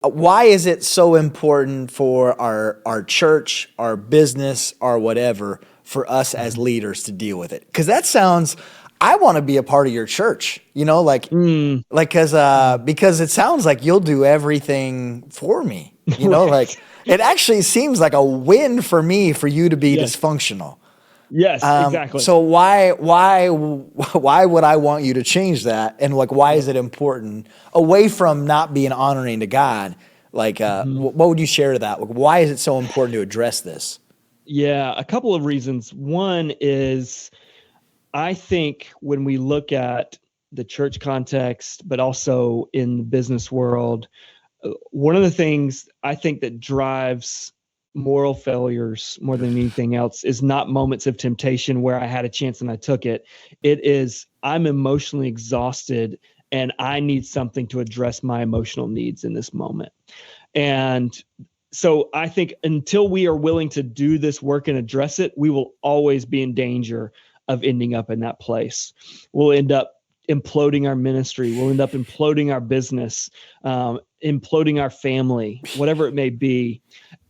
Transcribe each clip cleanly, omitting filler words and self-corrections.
Why is it so important for our church, our business, our whatever, for us as leaders to deal with it? Because that sounds, I want to be a part of your church, Mm, because it sounds like you'll do everything for me, right. it actually seems like a win for me for you to be Yes. dysfunctional. Yes, exactly. So why would I want you to change that? And why is Yep. it important away from not being honoring to God? Mhm. What would you share to that? Like, why is it so important to address this? Yeah, a couple of reasons. One is I think when we look at the church context, but also in the business world, one of the things I think that drives moral failures more than anything else is not moments of temptation where I had a chance and I took it. It is I'm emotionally exhausted and I need something to address my emotional needs in this moment. And so I think until we are willing to do this work and address it, we will always be in danger of ending up in that place. We'll end up imploding our ministry. We'll end up imploding our business, imploding our family, whatever it may be,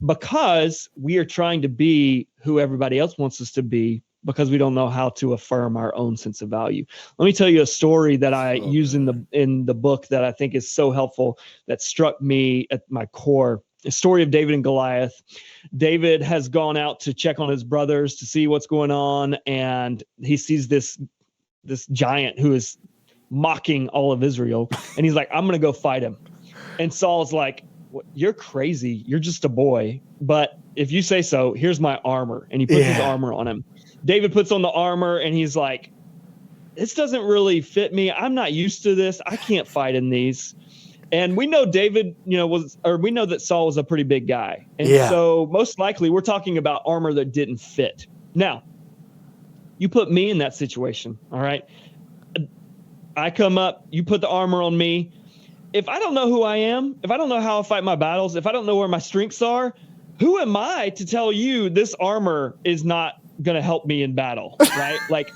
because we are trying to be who everybody else wants us to be because we don't know how to affirm our own sense of value. Let me tell you a story that I So use in good. the book that I think is so helpful, that struck me at my core. The story of David and Goliath. David has gone out to check on his brothers to see what's going on, and he sees this giant who is mocking all of Israel, and he's like, I'm going to go fight him. And Saul's like, you're crazy. You're just a boy. But if you say so, here's my armor. And he puts his Yeah. armor on him. David puts on the armor and he's like, this doesn't really fit me. I'm not used to this. I can't fight in these. And we know David, we know that Saul was a pretty big guy. And Yeah. so most likely we're talking about armor that didn't fit. Now, you put me in that situation. All right. I come up, you put the armor on me. If I don't know who I am, if I don't know how I fight my battles, if I don't know where my strengths are, who am I to tell you this armor is not going to help me in battle, right? Like,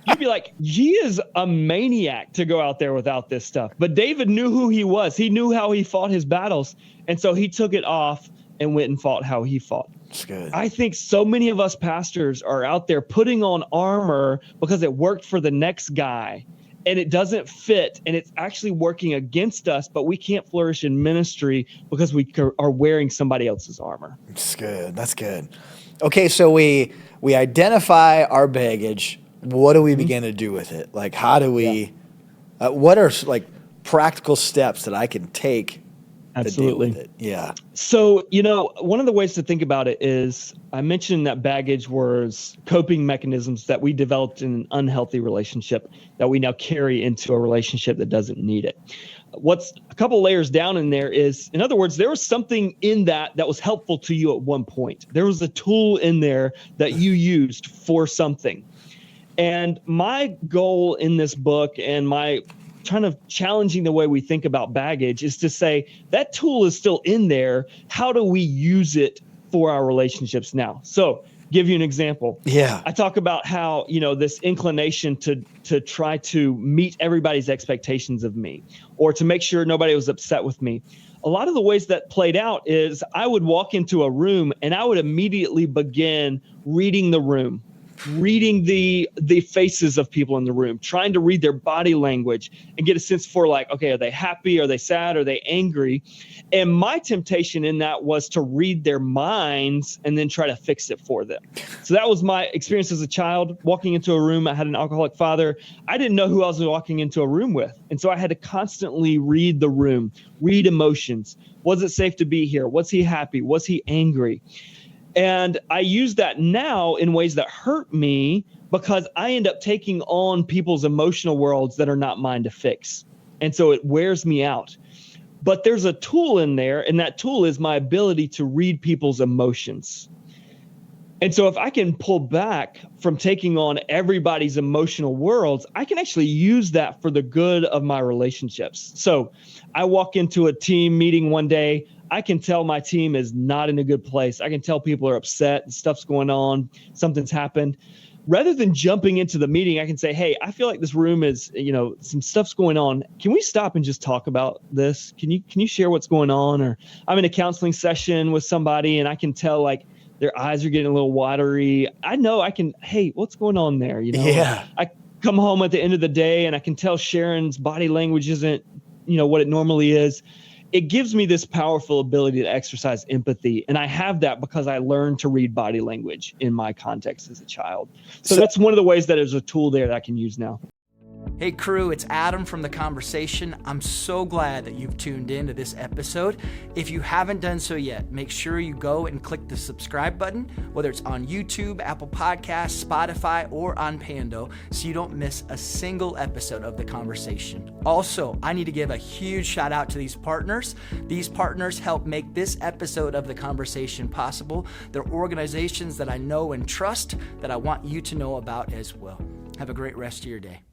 you'd be like, he is a maniac to go out there without this stuff. But David knew who he was. He knew how he fought his battles. And so he took it off and went and fought how he fought. It's good. I think so many of us pastors are out there putting on armor because it worked for the next guy and it doesn't fit and it's actually working against us, but we can't flourish in ministry because we are wearing somebody else's armor. It's good. That's good. Okay, so we identify our baggage. What do we Mm-hmm. begin to do with it? Like, how do Yeah, we? What are practical steps that I can take to deal with absolutely. it? Yeah. So, one of the ways to think about it is I mentioned that baggage was coping mechanisms that we developed in an unhealthy relationship that we now carry into a relationship that doesn't need it. What's a couple layers down in there is, in other words, there was something in that was helpful to you at one point. There was a tool in there that you used for something. And my goal in this book and my kind of challenging the way we think about baggage is to say that tool is still in there. How do we use it for our relationships now? So, give you an example. Yeah. I talk about how, this inclination to try to meet everybody's expectations of me or to make sure nobody was upset with me. A lot of the ways that played out is I would walk into a room and I would immediately begin reading the room, reading the faces of people in the room, trying to read their body language and get a sense for like, okay, are they happy? Are they sad? Are they angry? And my temptation in that was to read their minds and then try to fix it for them. So that was my experience as a child walking into a room. I had an alcoholic father. I didn't know who I was walking into a room with. And so I had to constantly read the room, read emotions. Was it safe to be here? Was he happy? Was he angry? And I use that now in ways that hurt me because I end up taking on people's emotional worlds that are not mine to fix. And so it wears me out. But there's a tool in there, and that tool is my ability to read people's emotions. And so if I can pull back from taking on everybody's emotional worlds, I can actually use that for the good of my relationships. So I walk into a team meeting one day. I can tell my team is not in a good place. I can tell people are upset, stuff's going on, something's happened. rather than jumping into the meeting, I can say, hey, I feel like this room is, some stuff's going on. Can we stop and just talk about this? Can you share what's going on? Or I'm in a counseling session with somebody and I can tell like their eyes are getting a little watery. I know hey, what's going on there? Yeah. I come home at the end of the day and I can tell Sharon's body language isn't, what it normally is. It gives me this powerful ability to exercise empathy. And I have that because I learned to read body language in my context as a child. So that's one of the ways that there's a tool there that I can use now. Hey crew, it's Adam from The Conversation. I'm so glad that you've tuned in to this episode. If you haven't done so yet, make sure you go and click the subscribe button, whether it's on YouTube, Apple Podcasts, Spotify, or on Pando, so you don't miss a single episode of The Conversation. Also, I need to give a huge shout out to these partners. These partners help make this episode of The Conversation possible. They're organizations that I know and trust that I want you to know about as well. Have a great rest of your day.